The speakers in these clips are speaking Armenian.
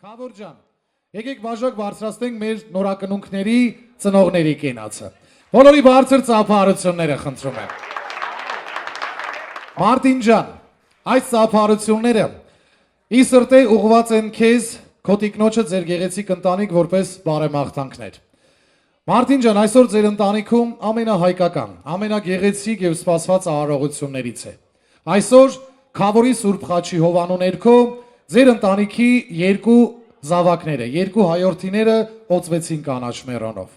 Քավոր ջան, եկեք բաժակ բարձրացնենք մեր նորակնունքների ծնողների կենացը։ Բոլորի բարձր ծափահարությունները խնդրում եմ։ Մարտին ջան, այս ծափահարությունները ի սրտե ուղղված են քեզ, քո տիկնոջը ձեր գեղեցիկ ընտանիք որպես բարեմաղթանքներ։ Մարտին ջան, այսօր ձեր ընտանիքում ամենահայկական, ամենագեղեցիկ եւ սպասված արարողություններից է։ Այսօր Քավորի Սուրբ Խաչի հովանու ներքո ձեր ընտանիքի երկու զավակները, երկու հայորդիները օծվեցին կանաչ մեռոնով։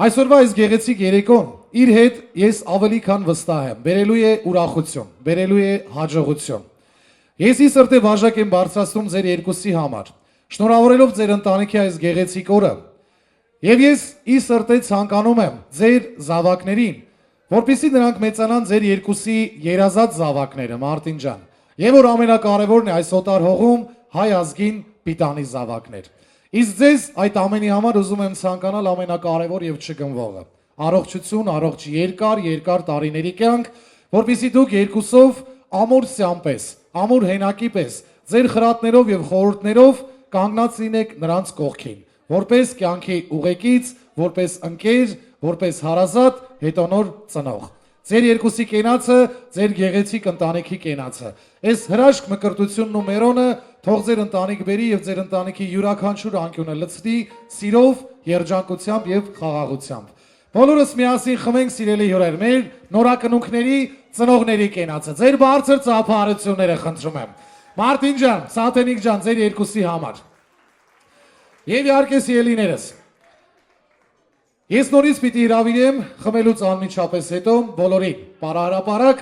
Այսօրվա այս գեղեցիկ երեկոն իր հետ ես ավելի քան վստահ եմ, բերելու է ուրախություն, բերելու է հաջողություն։ Ես ի սրտե բաժակ եմ բարձրացնում ձեր երկուսի համար, շնորհավորելով ձեր ընտանիքի այս գեղեցիկ օրը։ Եվ ես ի սրտե ցանկանում եմ ձեր զավակներին, որպեսզի նրանք մեծանան ձեր երկուսի երազած զավակները, Մարտին ջան, եւ որ ամենակարևորն է այս օտար հողում հայ ազգին պիտանի զավակներ։ Իսկ ձեզ այդ ամենի համար ուզում եմ ցանկանալ ամենակարևոր եւ չգնվողը՝ առողջություն, առողջ երկար տարիների կյանք, որպեսզի դուք երկուսով ամուր սյամպես, ամուր հենակի պես, ձեր խրատներով եւ խորհուրդներով կանգնած լինեք նրանց կողքին, որպես կյանքի ուղեկից, որպես ընկեր, որպես հարազատ, հետո նոր ծնող։ Ձեր երկուսի կենացը, ձեր գեղեցիկ ընտանիքի կենացը։ Այս հրաշք մկրտությունն ու մերոնը թող ձեր ընտանիք բերի եւ ձեր ընտանիքի յուրաքանչյուր անկյունը լցվի սիրով, երջանկությամբ եւ խաղաղությամբ։ Բոլորս միասին խմենք սիրելի հյուրեր, մեր նորակնունքների ծնողների կենացը։ Ձեր բարձր ծափահարությունները խնդրում եմ։ Մարտին ջան, Սաթենիկ ջան, ձեր երկուսի համար։ Եվ իհարկե սիրելիներս, ես նորից պիտի հրավիրեմ խմելուց անմիջապես հետո բոլորին պարահրապարակ,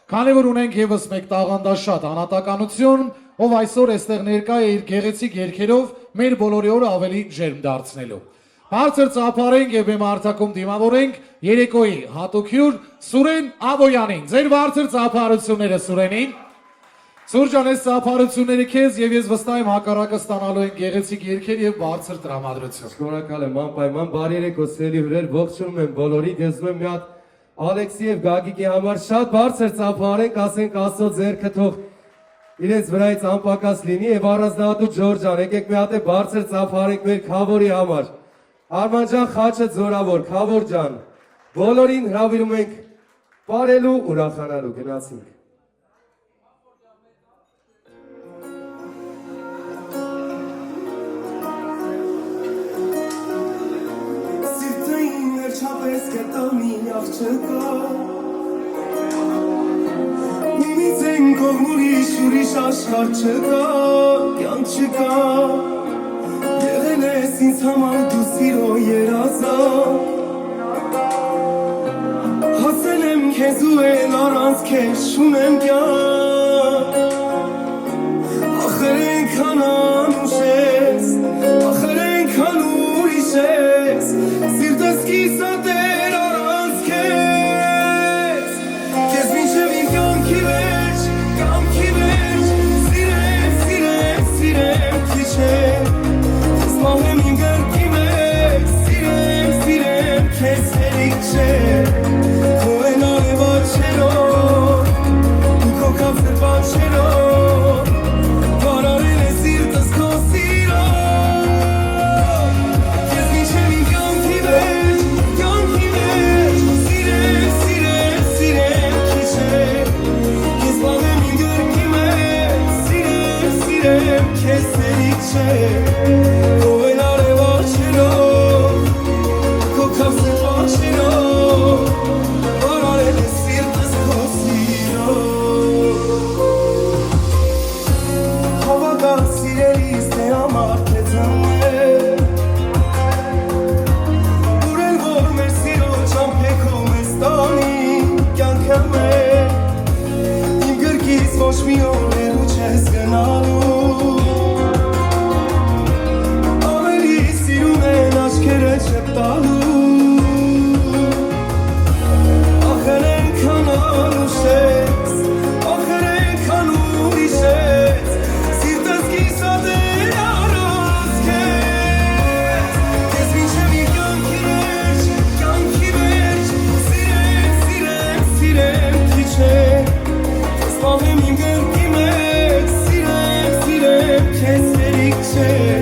քանի որ ունենք եւս մեկ տաղանդաշատ անհատականություն, ով այսօր այստեղ ներկա է իր գեղեցիկ երգերով մեր բոլորի օրը ավելի ջերմ դարձնելու։ Բարձր ծափարենք եւ բեմարտակում դիմավորենք երեկոյի հատուկ հյուր Սուրեն Աբոյանին։ Ձեր բարձր ծափարությունները Սուրենին։ Սուրճ ջան, այս ծափարությունները քեզ եւ ես վստահ եմ հակառակը ստանալու են գեղեցիկ երգեր եւ բարձր տրամադրություն։ Շնորհակալ եմ անպայման, բարի երեկո սիրելի հյուրեր, ողջունում եմ բոլորին, գեզում եմ մի հատ Ալեքսի եւ Գագիկի համար շատ բարձր ծափարենք, ասենք Աստծո ձեռքը թող իրենց վրայից անպակաս լինի եւ առանձնահատուկ Ջորջ ջան, եկեք մի հատ բարձր ծափարենք մեր Քավորի համար։ Արման ջան, խաչը զորավոր, Քավոր ջան, բոլորին հրավիրում ենք բարելու, ուրախանալու, գնացինք։ Չապես կտամի աղջկա Միմից են կողմուրիշ ուրիշ աշխար չկա Կյանք չկա Եղել ես ինձ համար դու սիրո երազա Հասել եմ քեզ ու էլ առանց քեզ շունեմ կյանք Ախր ենքան անուշ ես Ախր ենքան ուրիշ ես Սիրտս կիսատ էր առանց քեզ Քեզ մինչև իմ կյանքի վերջ Սիրեմ քիչ է Քեզ մահեմ իմ գրկի մեջ Սիրեմ քեզ հերիք չէ Քո են արև աչերով Դու քո կապսեր բանչերով Բարարել է սիրտս քո սիրով Քեզ մինչև իմ կյանքի վերջ Սիրեմ քիչ է Քեզ մահեմ իմ գրկի մեջ Սիրեմ քեզ հերիք չէ Քո են արև աչերով Քո կապսեր բանչերով Բարարել է սիրտս քո սիրով Հավատա սիրելիս թե համար թե ծններ Ուրել որ մեր սիրո ճամփեքով ես տանի կյանքը մեր Իմ գրկից ոչ մի օրերու չես գնալու Ավելի սիրուն են աչքերը չպտալու Ախր ենքան անուշ ես Ախր ենքան ուրիշ ես Սիրտս կիսատ էր առանց քեզ Քեզ մինչև իմ կյանքի վերջ Սիրեմ քիչ է Քեզ մահեմ իմ գրկի մեջ Սիրեմ քեզ հերիք չէ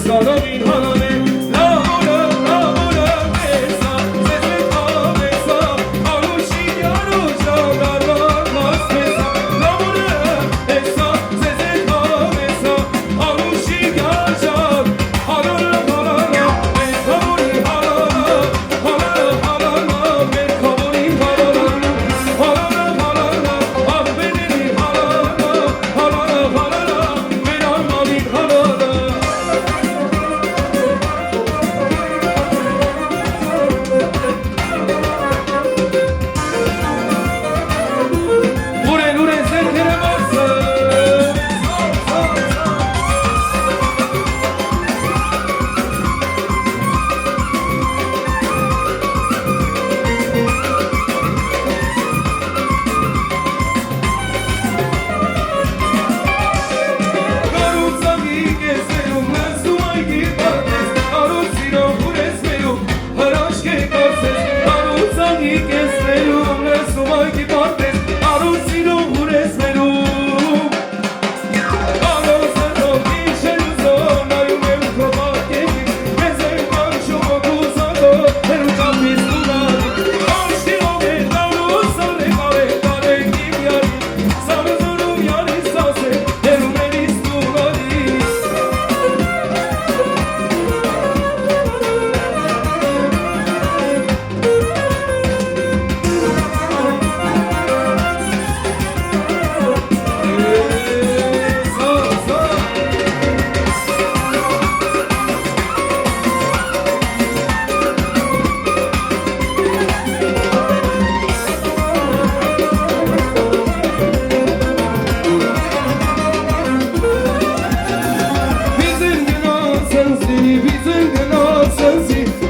Sana bin halale, la la la la.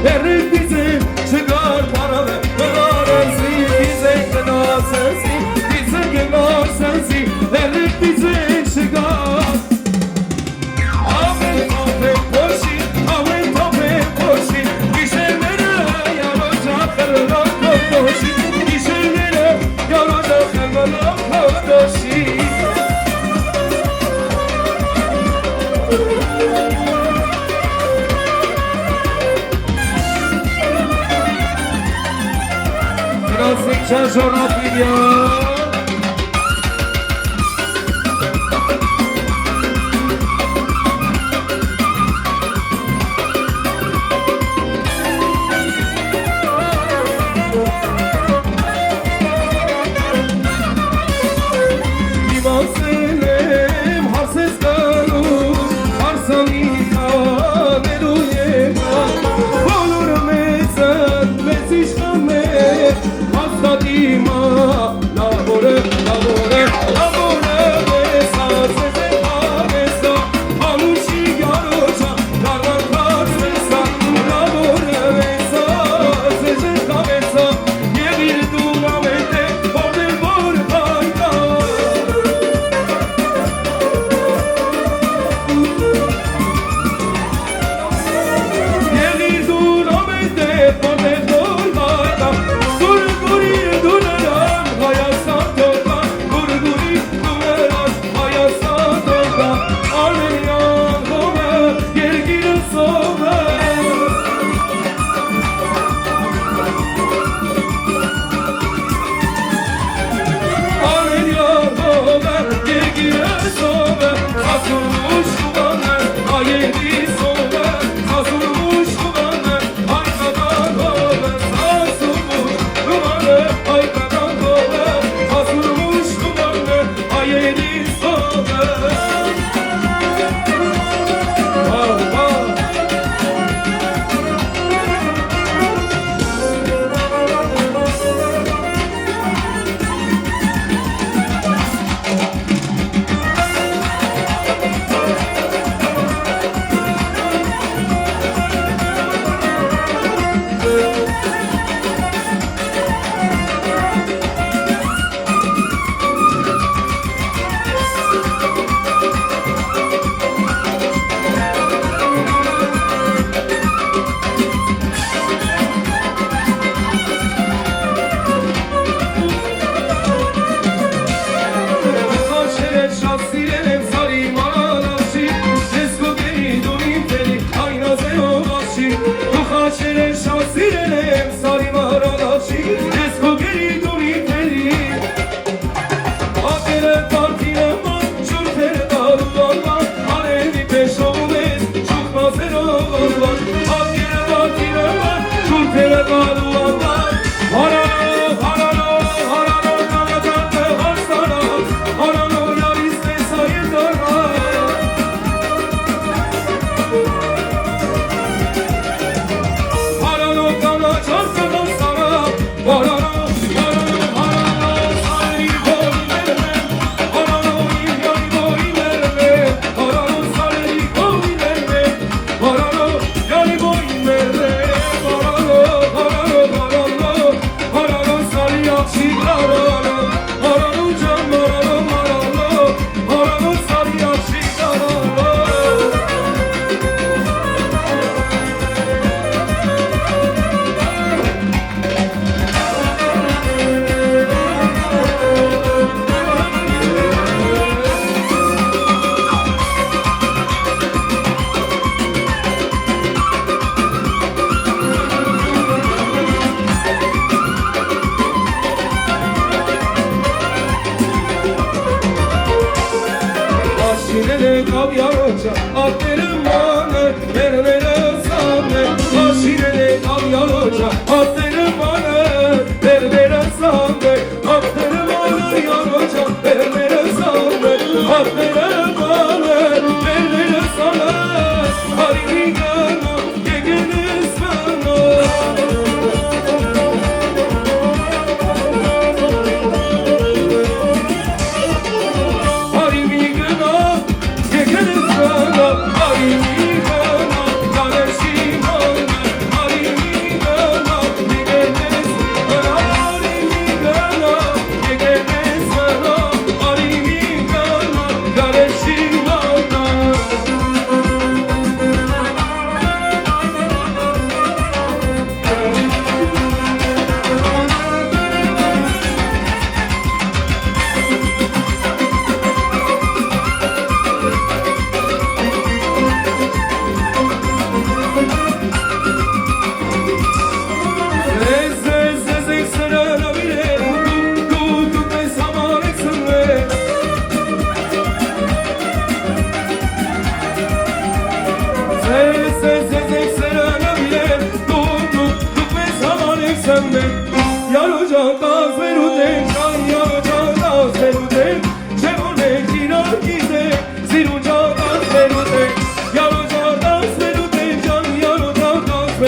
Երրիկ դիզեն չգար պարավը Գնարսի դիզեն գնասսի Դիզեն գնասսի Երրիկ դիզեն չգար Ամեն թոփեն փոշի Ամեն թոփեն փոշի Գիշերները յարոջա խրլոք փոշի Գիշերները յարոջա խրլոք փոշի Grazie, ciao, sono figlio. Limanselem, harses galu, harsami kameru yema. Bolur mezan, mezish kamer. Dima, labore, labore, labore, besa, sese, besa, amushi garocha, lagar besa, labore, besa, sese, besa, yevir duramente, borde, borde, baita. Yevir duramente, borde, borde, baita.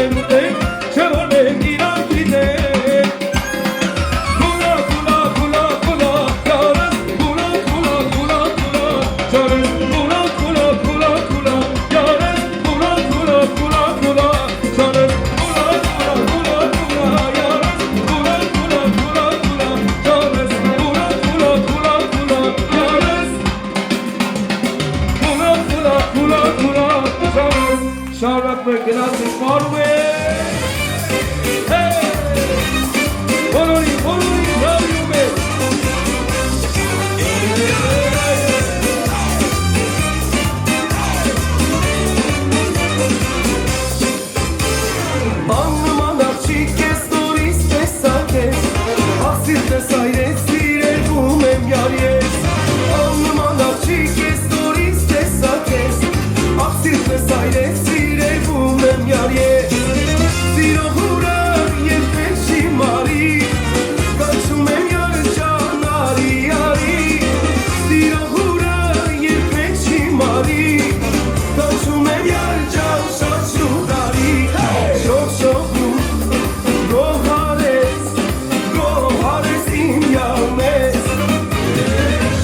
են ուտենք, չէ որ մենք իրանք գիտենք Կուլա, կուլա, կուլա, կուլա, յարս Կուլա, կուլա, կուլա, կուլա, յարս Կուլա, կուլա, կուլա, կուլա, յարս Կուլա, կուլա, կուլա, կուլա, յարս Կուլա, կուլա, կուլա, կուլա, յարս Կուլա, կուլա, կուլա, կուլա, յարս Կուլա, կուլա, կուլա, կուլա, յարս Կուլա, կուլա, կուլա, յարս Շարունակում ենք գնացինք մարում Բոլորի լավյում է Աննման աղջիկ ես նորից տեսակ ես Աղսիրտես այրեց սիրերվում եմ յար ես Աննման աղջիկ ես նորից տեսակ ես Աղսիրտես այրեց սիրերվում եմ յար ես Սիրո հուրը երբեք չի մարի Կանչում եմ յարը ճան արի արի Սիրո հուրը երբեք չի մարի Կանչում եմ յարը ճան շատ շուտ արի Շող շողում գոհարես իմ յարնես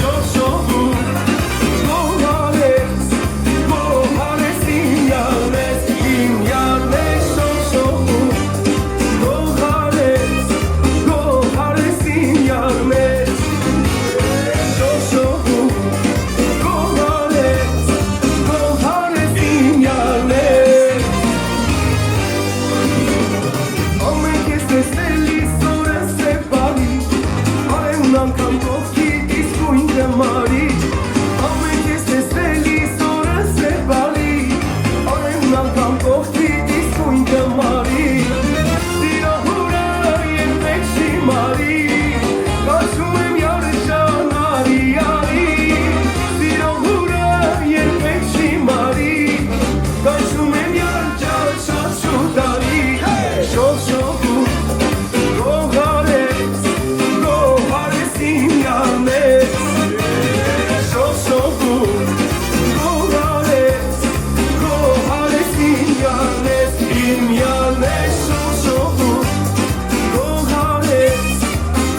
Շող շողում գոհարես իմ յարնես Իմ յարնես շող շողում գոհարես իմ յարնես Շող շողում գոհարես իմ յարնես Ամեն կես տեսնելիս օրս է բարի Արևն անգամ կողքիդ իսկույն դմարի Ամեն կես տեսնելիս օրս է բարի Արևն անգամ կողքիդ իսկույն դմարի Սիրո հուրը երբեք չի մարի Կանչում եմ յարը ճան արի արի Սիրո հուրը երբեք չի մարի Կանչում եմ յարը ճան շատ շուտ արի Շող շողում գոհարես իմ յարնես Շող շողում գոհարես իմ յարնես Իմ յարնես շող շողում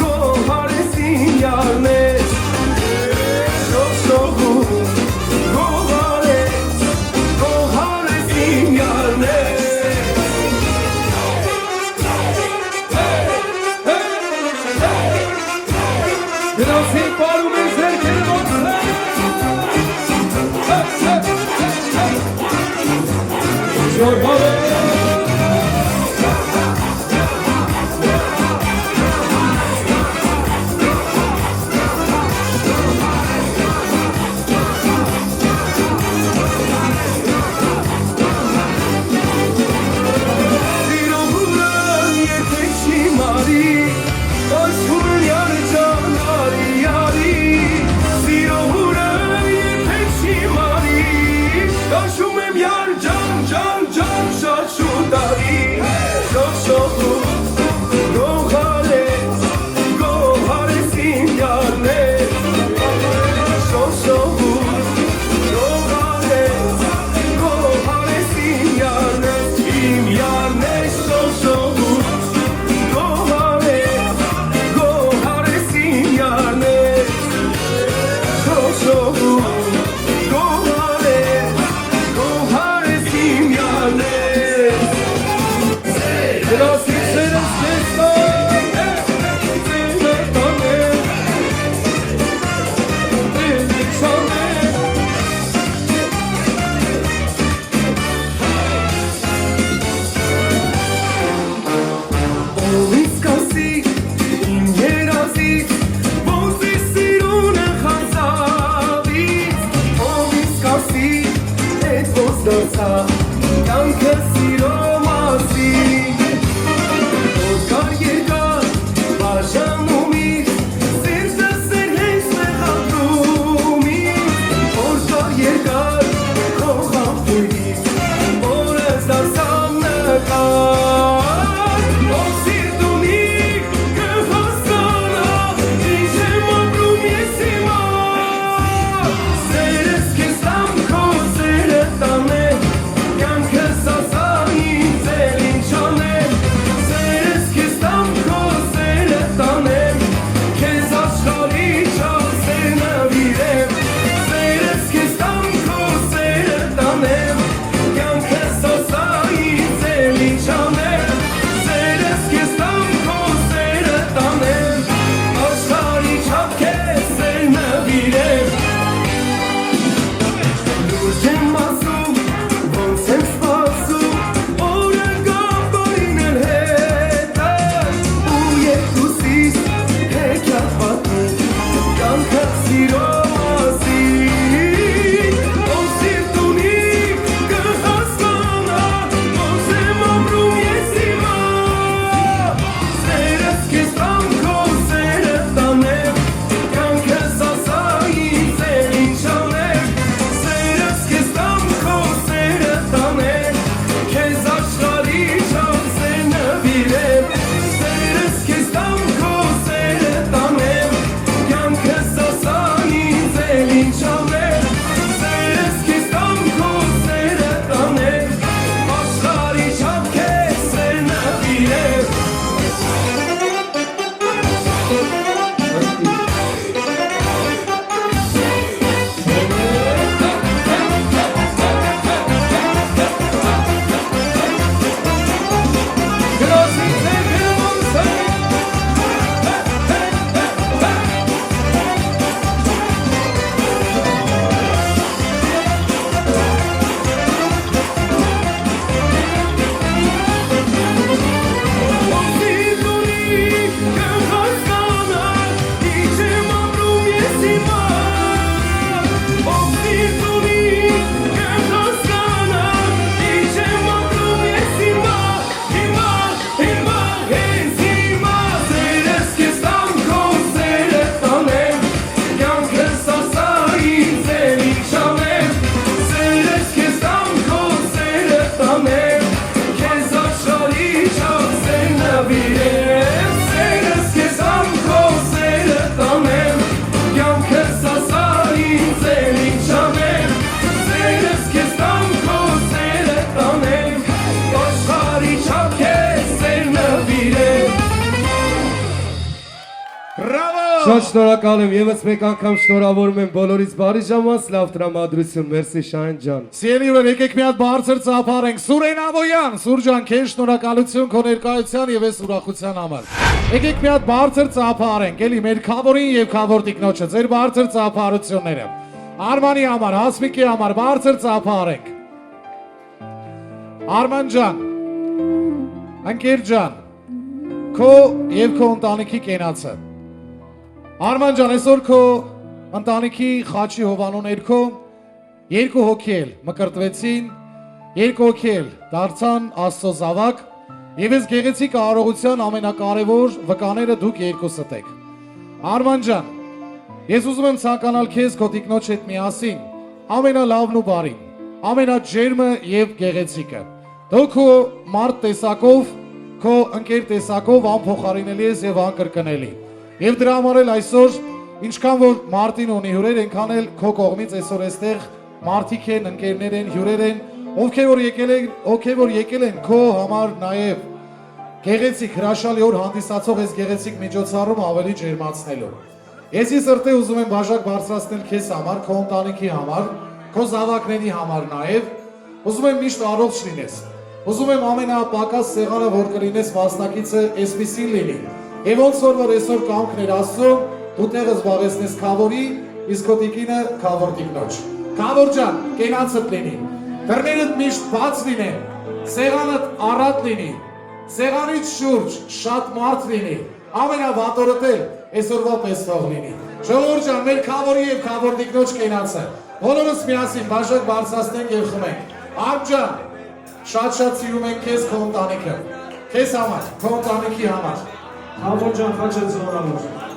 գոհարես իմ յարնես Շող շողում գոհարես իմ յարնես Գնացինք պարում ենք ձերքերը ոնցնենք Շորհավ է Սիրո հուրը երբեք չի մարի Կանչում եմ յարը ճան արի արի Սիրո հուրը երբեք չի մարի Կանչում եմ յարը ճան շատ շուտ արի Շող շողում գոհարես իմ յարնես Շող շողում գոհարես իմ յարնես Իմ յարնես շող շողում գոհարես իմ յարնես Շող շողում գոհարես իմ յարնես Գնացինք սերս Ովից կասի իմ երազից Ոնց է սիրունը խանձավից Ովից կասի էդ ոնց դարձա Կյանքը սիրո մասին Շատ շնորհակալ եմ, եւս մեկ անգամ շնորհավորում եմ բոլորից բարի ժամանց, լավ տրամադրություն, մերսի Շահեն ջան։ Սիրելի ուղեր, եկեք մի հատ բարձր ծափարենք։ Սուրեն Ավոյան, Սուրջան, քեզ շնորհակալություն քո ներկայության եւ այս ուրախության համար։ Եկեք մի հատ բարձր ծափարենք, էլի մեր քավորին եւ քավոր տիկնոջը, ձեր բարձր ծափարությունները։ Արմանի համար, Հասմիկի համար բարձր ծափարենք։ Արման ջան, ընկեր ջան, քո եւ քո ընտանիքի կենացը։ Արման ջան, այսօր քո ընտանիքի խաչի հովանու ներքո երկու հոգի էլ մկրտվեցին, երկու հոգի էլ դարձան Աստծո զավակ, եւ այս գեղեցիկ արարողության ամենակարևոր վկաները դուք երկուսդ եք։ Արման ջան, ես ուզում եմ ցանկանալ քեզ քո տիկնոջ հետ միասին ամենալավն ու բարին, ամենաջերմը եւ գեղեցիկը։ Դու քո մարդ տեսակով, քո ընկեր տեսակով անփոխարինելի ես եւ անկրկնելի։ Եվ դրա համար էլ այսօր, ինչքան որ Մարտին ունի հյուրեր, այնքան էլ քո կողմից այսօր այստեղ մարդիկ են, ընկերներ են, հյուրեր են, ովքեր որ եկել են քո համար նաև գեղեցիկ հրաշալի օր հանդիսացող այս գեղեցիկ միջոցառումը ավելի ջերմացնելու։ Ես ի սրտե ուզում եմ բաժակ բարձրացնել քեզ համար, քո ընտանիքի համար, քո զավակների համար նաև, ուզում եմ միշտ առողջ լինես։ Ուզում եմ ամենապակաս սեղանը, որ կլինես մասնակիցը, այսպիսին լինի։ Եվ ոնց որ այսօր կամքներ Աստծո, դու տեղը զբաղեցնես քավորի, իսկ քո տիկինը քավոր տիկնոջ։ Քավոր ջան, կենացդ լինի։ Դռներդ միշտ բաց լինեն, սեղանդ առատ լինի, սեղանից շուրջ շատ մարդ լինի, ամենավատորդ էլ այսօրվա պես թող լինի։ Ժողովուրդ ջան, մեր քավորի եւ քավոր տիկնոջ կենացը, բոլորս միասին բաժակ բարձրացնենք եւ խմենք։ Արմ ջան, շատ սիրում ենք քեզ, քո ընտանիքը, քեզ համար, քո ընտանիքի համար։ Քավոր ջան, խաչը զորավոր։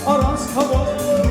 Aras kavor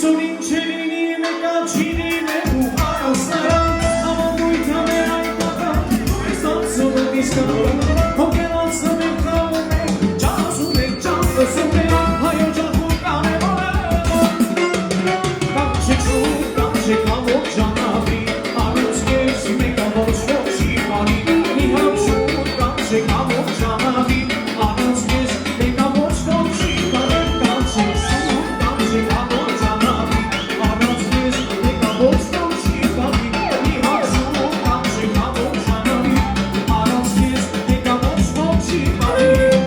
այսօր ինչ է լինի մեկա չի լինելու հարասարան Համամույթ ամեր այն պատան Ես անցնում իսկանում Հոգեն անցնում ենք կամում ենք Ճանասում ենք ճանասում ենք Հայո ճախում կանչեք ամոք ժանավի Արուց կեզ մեկա ոչ ոչի բարի Մի համշուր կանչեք ամոք ժանավի Արուց կեզ մեկա ոչ ոչի բարի Կանչեք սուր կանչեք ամոք ժանավի Արուց կեզ մեկա ոչ ոչի բարի Մի համշուր կանչեք ամոք ժանավի Արուց կեզ մեկա ոչ ոչի բարի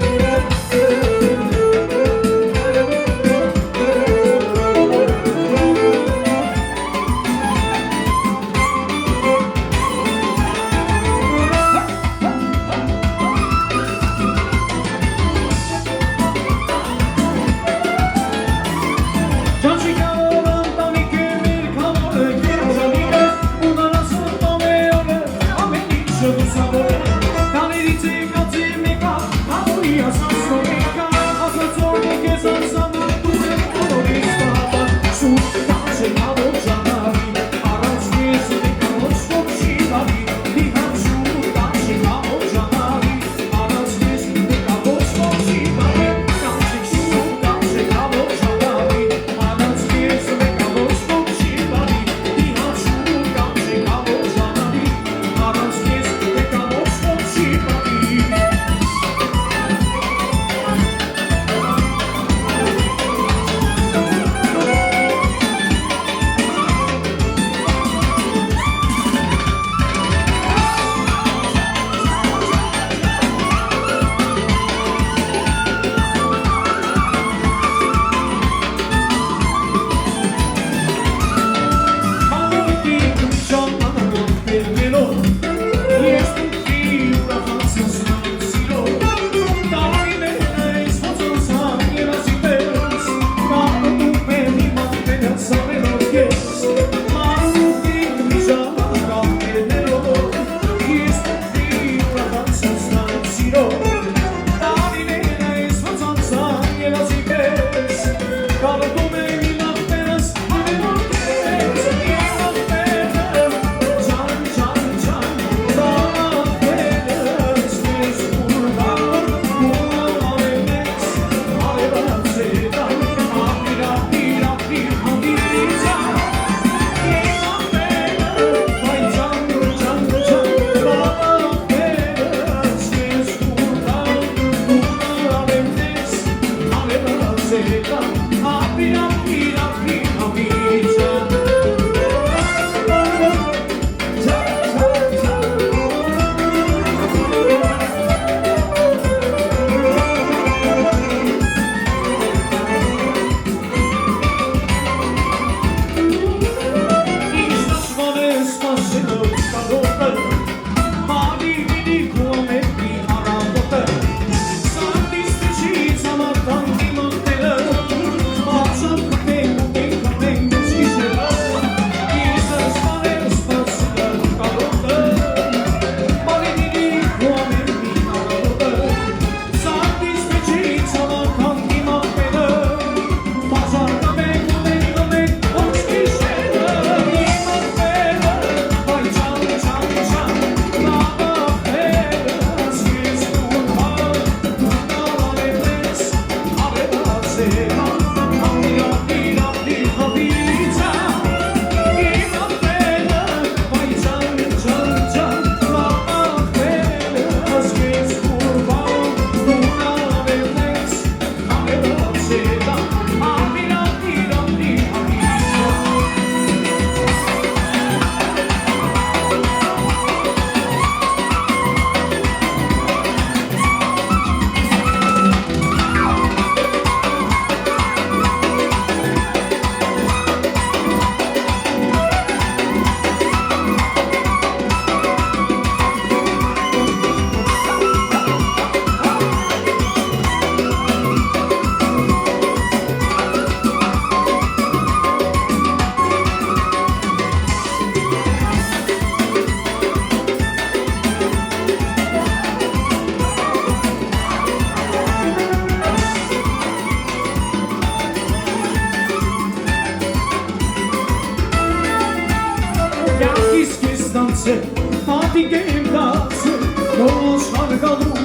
դարձել, պատիկ եմ դարձել, նոց հարգալու,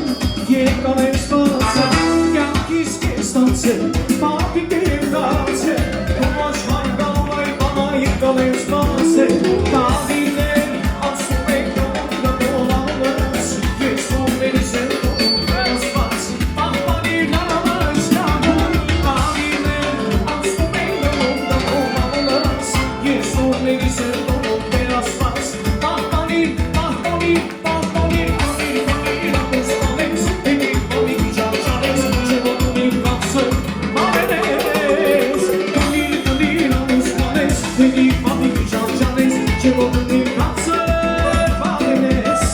երկան եմ սպասել, կյանքիս կես դարձել, պատիկ եմ դարձել, նոց հարգալու այ բանա երկան եմ սպասել, տավիներ, ասում եք նոմ դոլանս, ես նոմերիս եմ նոմ վերասպաս, պահպանիր նարավաս կամում, տավիներ, ասում եք նոմ դոլանս, ես նոմերիս եմ նոմ վերասպաս, պահպանիր, պահպանիր, պահպանիր, անիր, անիր, ապոստանես, դինի բովի գիջանջանես, չևոտունի կացել, մավերես, դինի ապոստանես, դինի բովի գիջանջանես, չևոտունի կացել, մավերես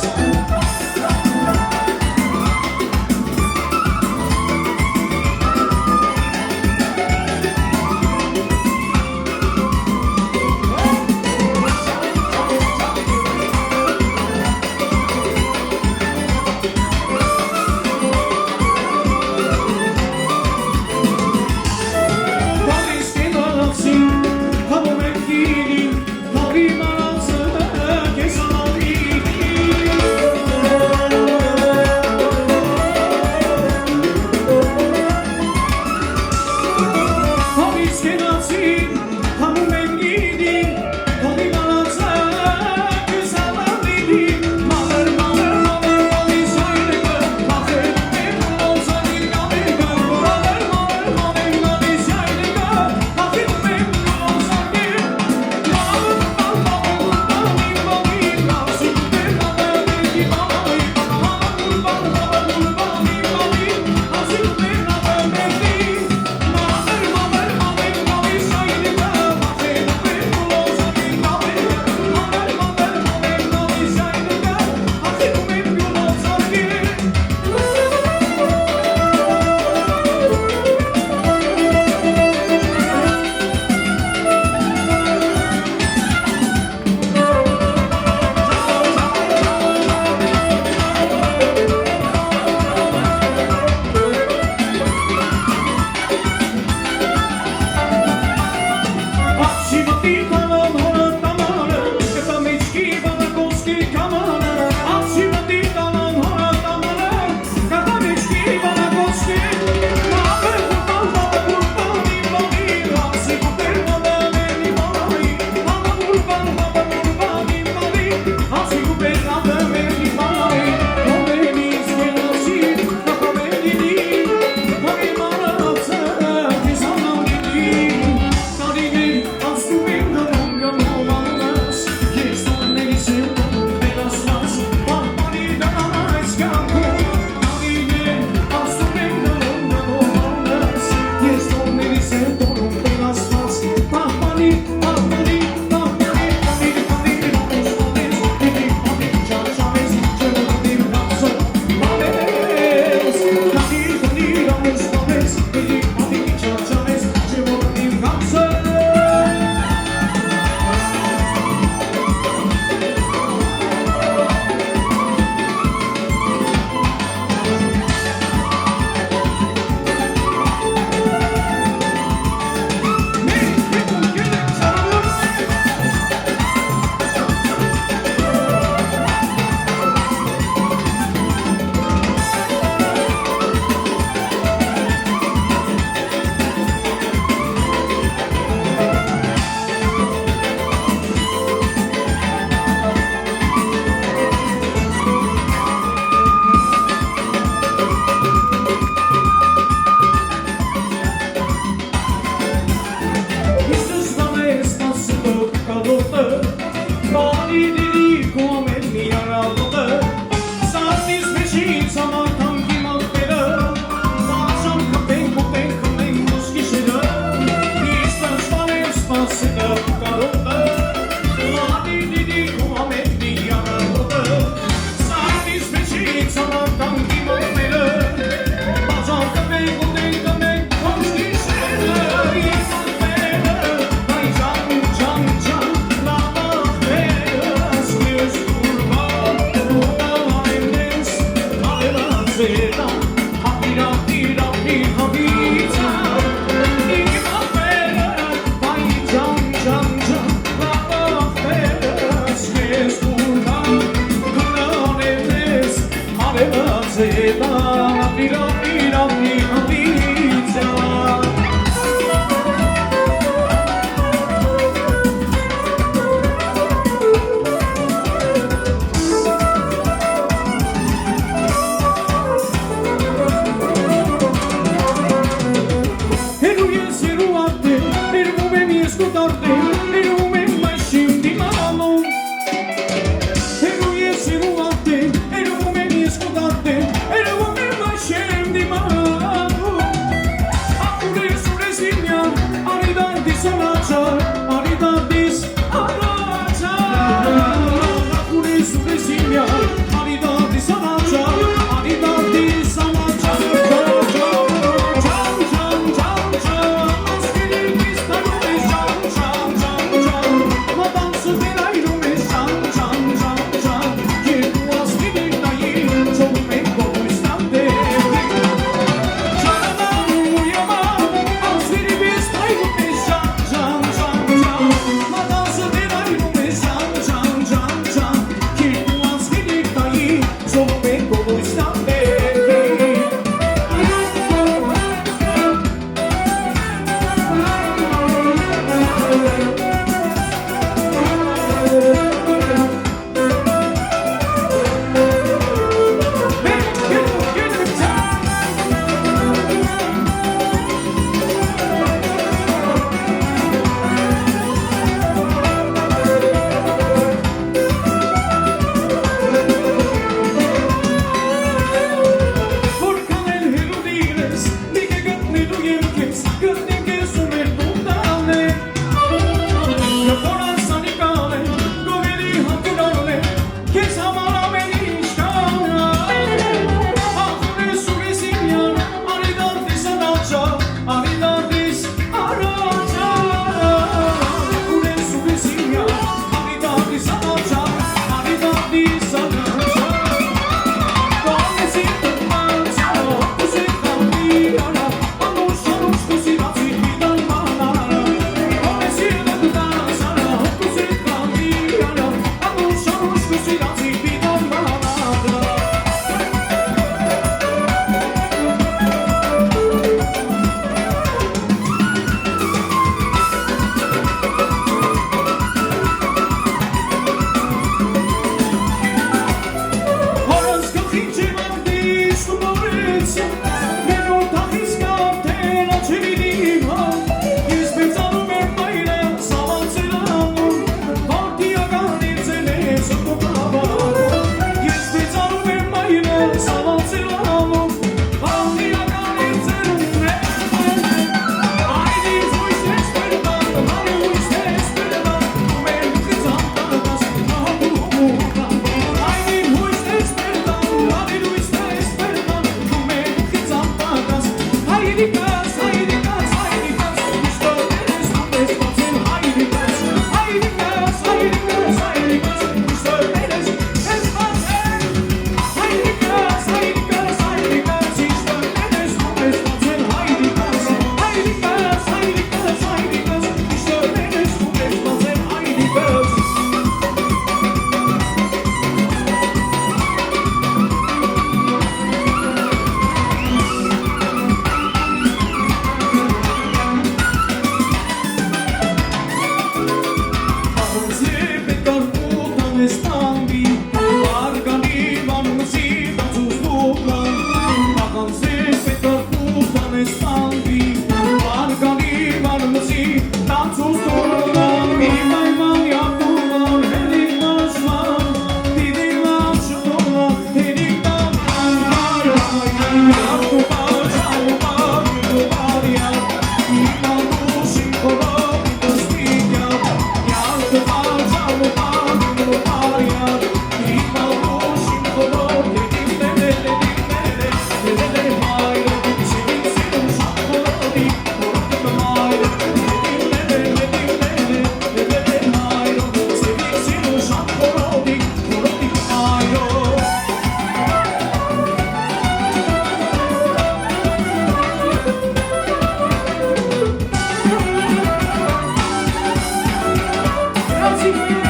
Ay,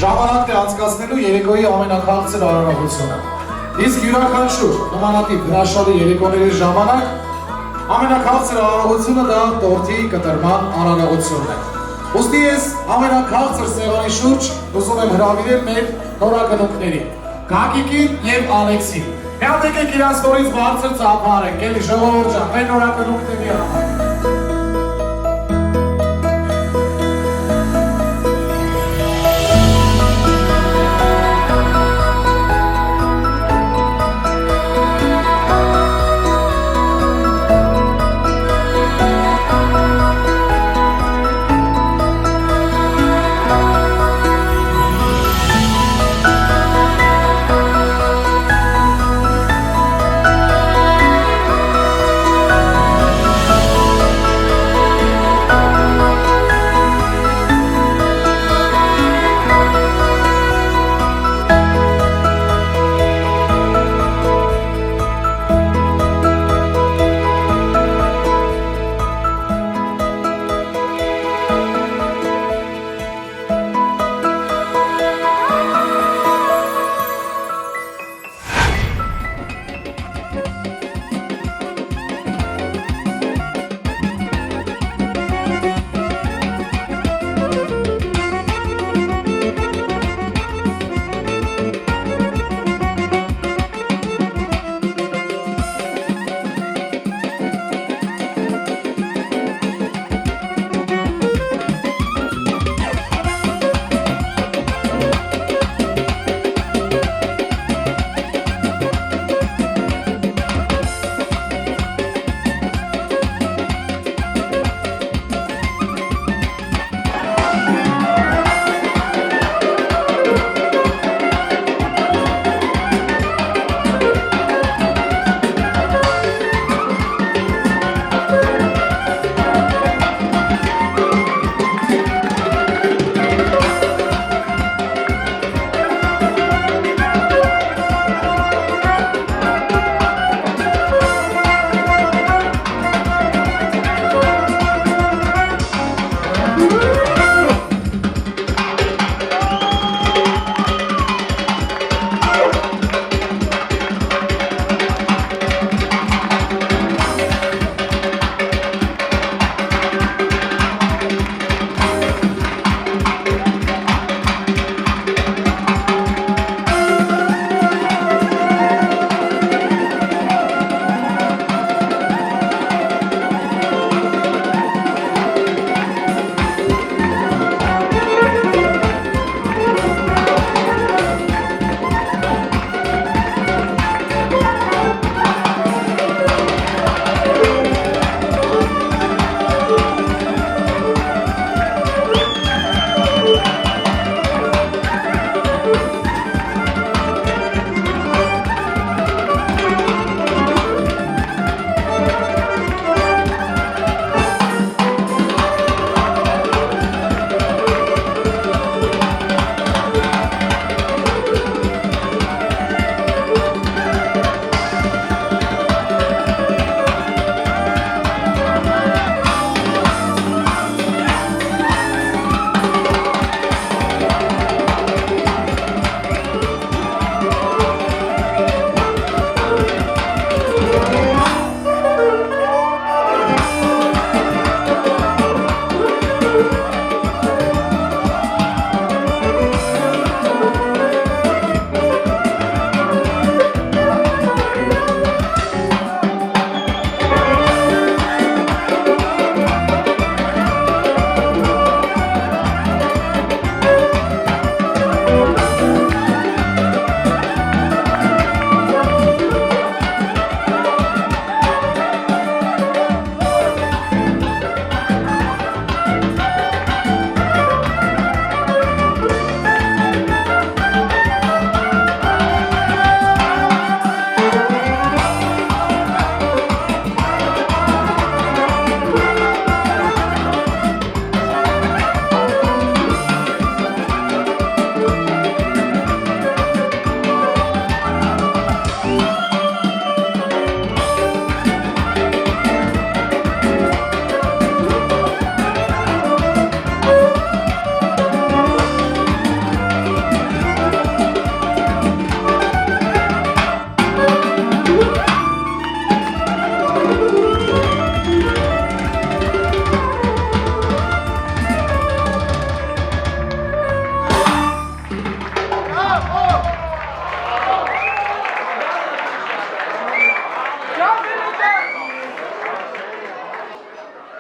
ժամանակն է անցկացնելու երեկոյի ամենաքաղցր արարողությունը։ Իսկ յուրաքանչյուր նմանատիպ հրաշալի երեկոների ժամանակ ամենաքաղցր արարողությունը դա տորթի կտրման արարողությունն է։ Ուստի ես ամենաքաղցր սեղանի շուրջ ուզում եմ հրավիրել մեր նորակնունքներին՝ Գագիկին և Ալեքսին։ Միատ եկեք իրանց նորից բարձր ծափարենք, էլի ժողովուրդ ջան, մեր նորակնունքների համար։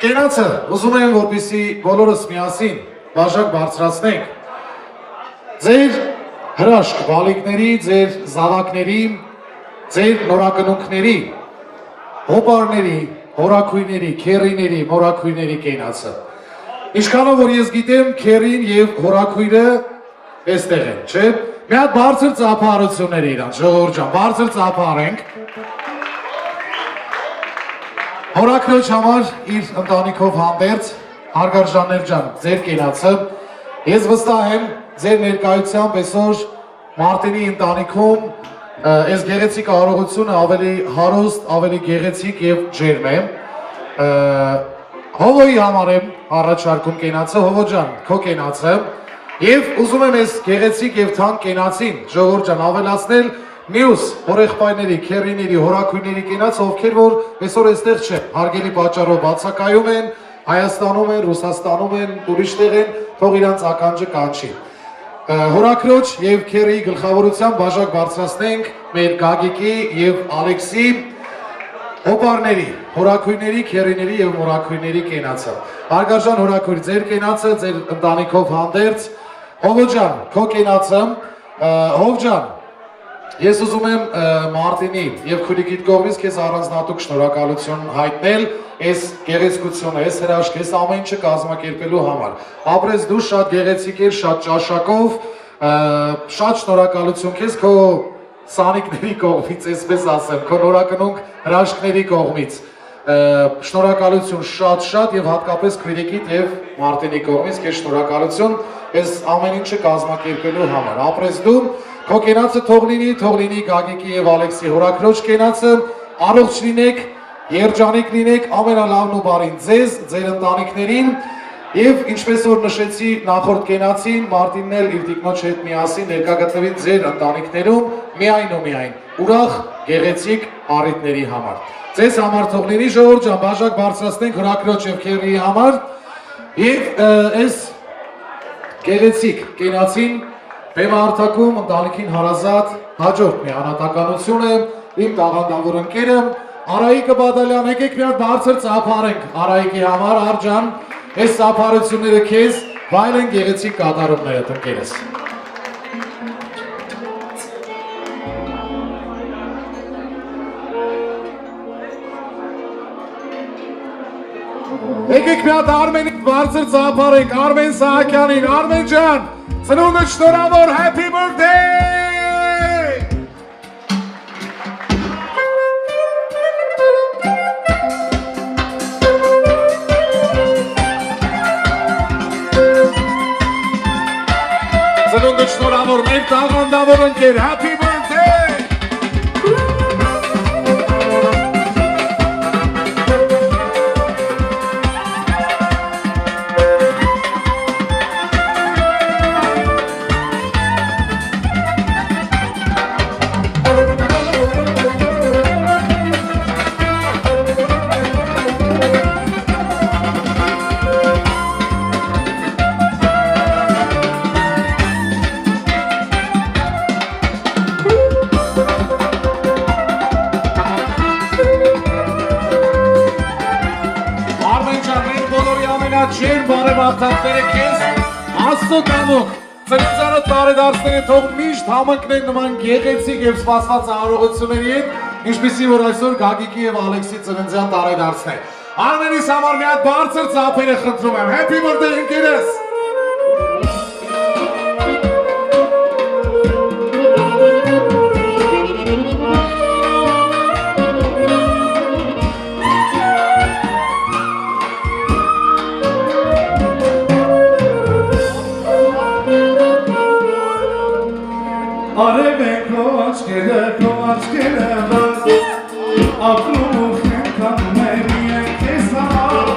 կենացը ուզում եմ որպեսի բոլորս միասին բաժակ բարձրացնենք ձեր հրաշք բալիկների, ձեր զավակների, ձեր նորակնունքների, հոպարների, հորաքույների, քերիների, մորաքույների կենացը։ Ինչքանով որ ես գիտեմ, քերին եւ հորաքույրը այստեղ են, չէ՞։ Մի հատ բարձր ծափահարություններ իրանց, ժողովուրդ ջան, բարձր ծափահարենք։ Հորաքրոջ համար իր ընտանիքով հանդերձ, հարգարժաններ ջան, ձեր կենացը, ես վստահ եմ, ձեր ներկայությամբ այսօր Մարտինի ընտանիքում այս գեղեցիկ արարողությունը ավելի հարուստ, ավելի գեղեցիկ եւ ջերմ է։ Հովոյի համար եմ առաջարկում կենացը, Հովո ջան, քո կենացը, եւ ուզում եմ այս գեղեցիկ եւ թանկ կենացին, ժողովուրդ ջան, ավելացնել մյուս հորեղբայրների, քերիների, հորաքույրների կենաց, ովքեր որ այսօր այստեղ չեն, հարգելի պատճառով բացակայում են, Հայաստանում են, Ռուսաստանում են, ուրիշտեղ են, թող իրանց ականջը կանչի։ Հորաքրոջ եւ քերի գլխավորությամբ բաժակ բարձրացնենք մեր Գագիկի եւ Ալեքսի հոպարների, հորաքույրների, քերիների եւ մորաքույրների կենացը։ Հարգարժան հորաքույր, ձեր կենացը, ձեր ընտանիքով հանդերձ, Հովո ջան, քո կենացը, Հով ջան, ես ուզում եմ Մարտինի եւ քույրիկիդ կողմից քեզ առանձնատուկ շնորհակալություն հայտնել այս գեղեցկությունը, այս հրաշքը, այս ամեն ինչը կազմակերպելու համար։ Ապրես դու շատ գեղեցիկ էր, շատ ճաշակով, շատ շնորհակալություն քեզ քո սանիկների կողմից, այսպես ասեմ, քո նորակնունք հրաշքների կողմից։ Շնորհակալություն շատ եւ հատկապես քույրիկիդ եւ Մարտինի կողմից քեզ շնորհակալություն այս ամեն ինչը կազմակերպելու համար։ Ապրես դու քո կենացը թող լինի Գագիկի եւ Ալեքսի հորաքրոջ կենացը, առողջ լինեք, երջանիկ լինեք, ամենալավն ու բարին ձեզ, ձեր ընտանիքներին եւ ինչպես որ նշեցի նախորդ կենացին, Մարտինն էլ իր տիկնոջ հետ միասին ներկա գտնվի ձեր ընտանիքներում միայն ու միայն ուրախ, գեղեցիկ առիթների համար։ Ձեզ համար թող լինի ժողովուրդ ջան, բաժակ բարձրացնենք հորաքրոջ եւ քերիի համար եւ այս գեղեցիկ կենացին Բեմարդակում ընտանիքին հարազատ հաջորդ մի անհատականություն է իմ տաղանդավոր ընկերը Արայիկը Բադալյան, եկեք մի հատ բարձր ծափարենք Արայիկի համար, Արջան, այս ծափարությունները քեզ վայելեն գեղեցիկ կատարումներդ ընկերս։ Եկեք մի հատ Արմենին բարձր ծափարենք, Արմեն Սահակյանին, Արմեն ջան, ծնունդդ շնորհավոր, happy birthday! Ծնունդդ շնորհավոր, մեր տաղանդավոր ընկեր, happy birthday! Ջեր բարեբախտանքները քեզ Աստծո կամոք ծննդանոց տարեդարձները թող միշտ համընկնեն նման գեղեցիկ եւ սպասված արարողությունների հետ, ինչպեսի որ այսօր Գագիկի եւ Ալեքսի ծննդյան տարեդարձն է։ Արմենիս համար մի հատ բարձր ծափերը խնդրում եմ։ Happy birthday ընկերս։ Արևեն քո աչքերը բաց ապրում ու խենքանում է միայն քեզ համար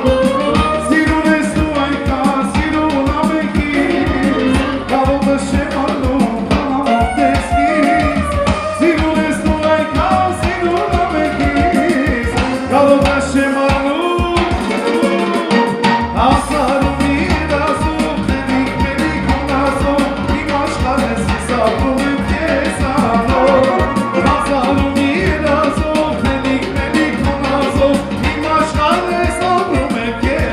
Սիրուն ես դու այնքան սիրուն ամենքից Կավոտը շեմանում բանամոտ տեսքից Սիրուն ես դու այնքան սիրուն ամենքից Կավոտը շեմանում Հասարում իր ազում Նենիք ունազում Իմ աշխար ես ես ապրում եմ քեզ անով Հասարում իր ազում Նենիք ունազում Իմ աշխար ես ապրում եմ քեզ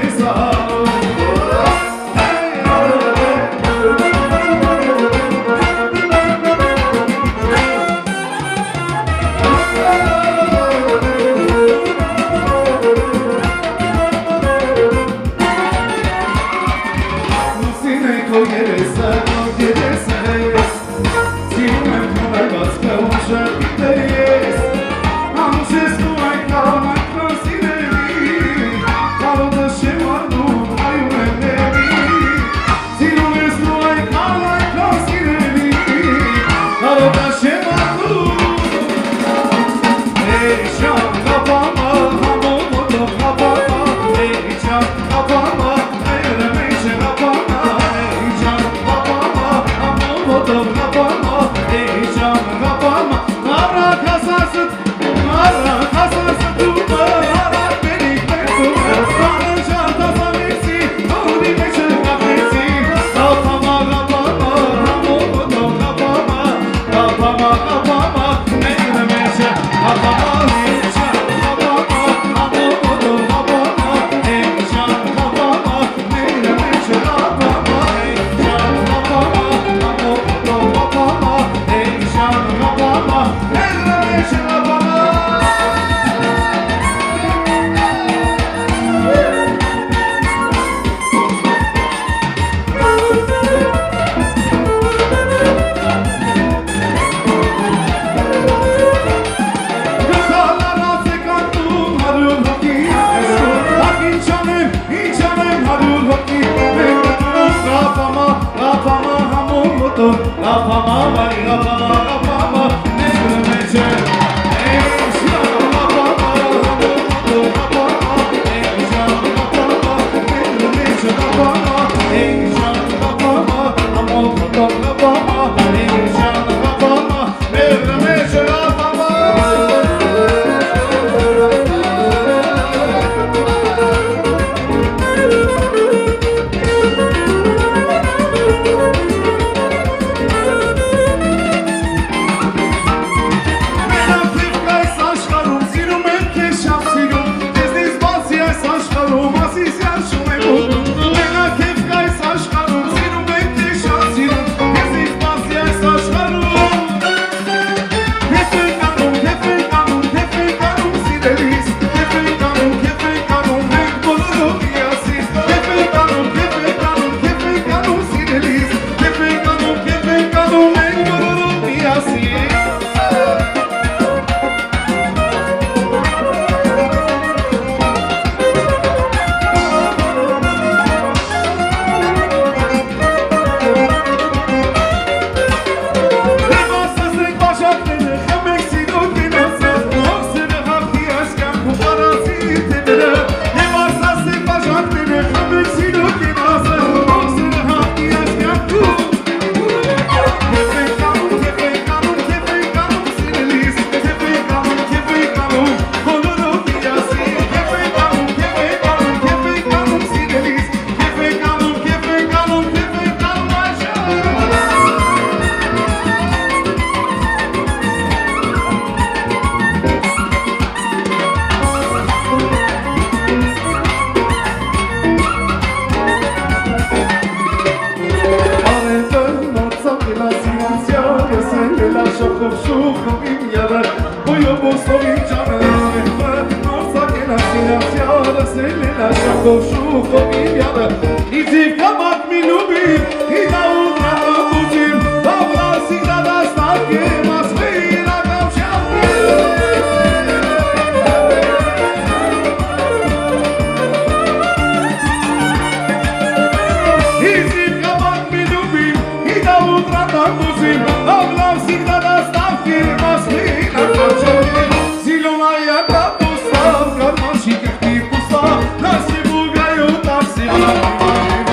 Nasce bugaio, nasce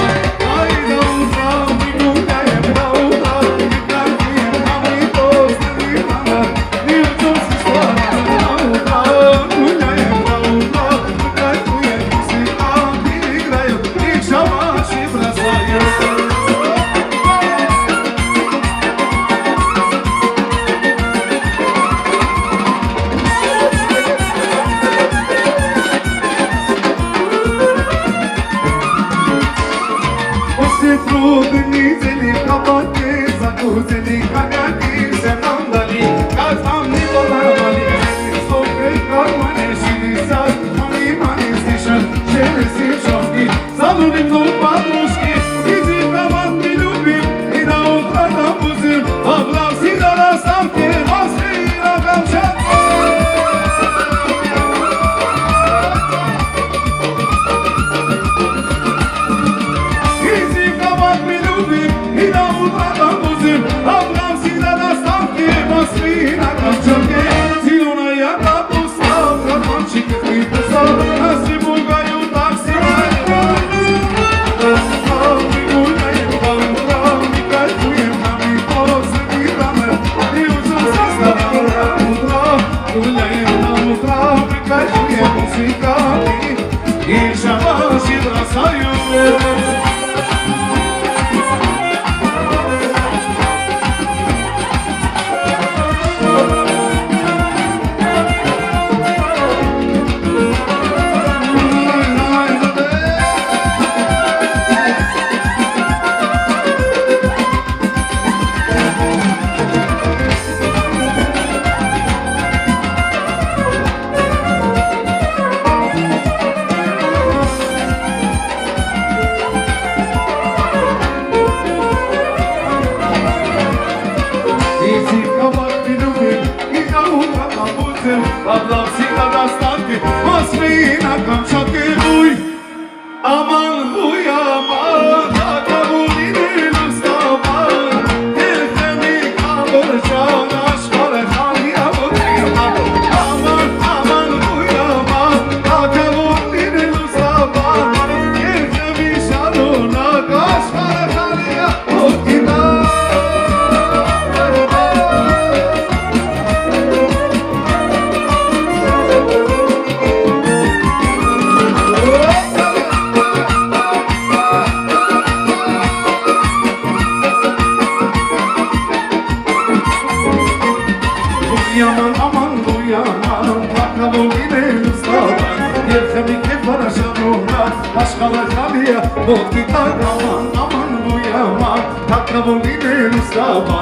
yaman aman bu yaman Takavul yine Mustafa Yer kemik hep barışanına Başkalar kalıya bol gitar aman aman bu yaman Takavul yine Mustafa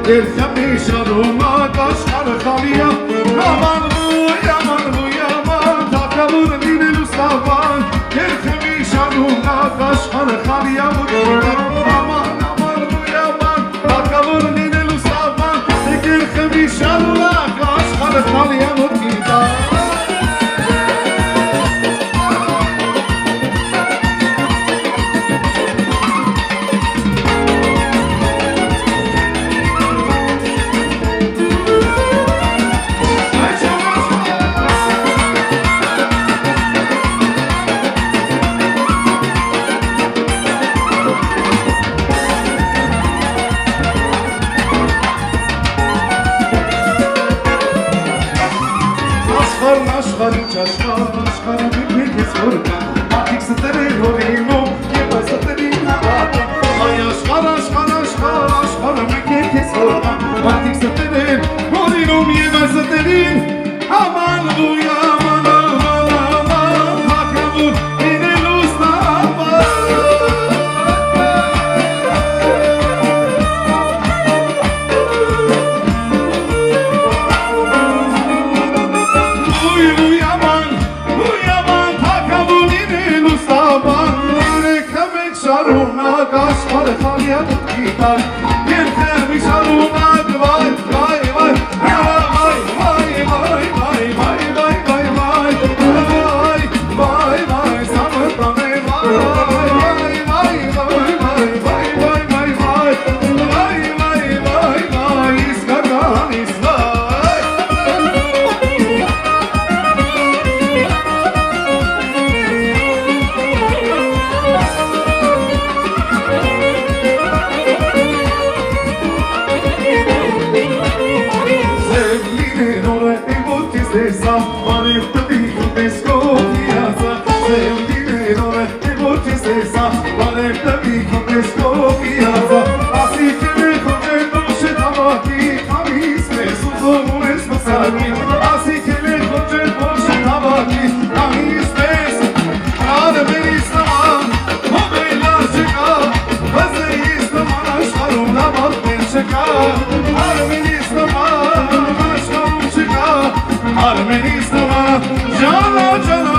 Yer kemik şaruma Başkalar kalıya aman bu yaman Takavul yine Mustafa Yer kemik şaruma Başkalar kalıya aman aman bu yaman Takavul yine Mustafa Yer kemik şaruma Başkalar kalıya Աշխարհ մի քիչ որքան Ատիկ ստերել հորինում Եվ այս ստերին հավատում Այ աշխարհ մի քիչ որքան Ատիկ ստերել հորինում Եվ այս ստերին Աման բույա Հակավուր ինելու Շարունակ աշխարհը խալիա գիտար Երբեմն շարունակ վայ վայ վայ վայ վայ վայ վայ վայ վայ վայ վայ վայ սամտանը վայ վայ վայ վայ վայ վայ վայ իսկականից վայ Armenistan, Jana, Jana.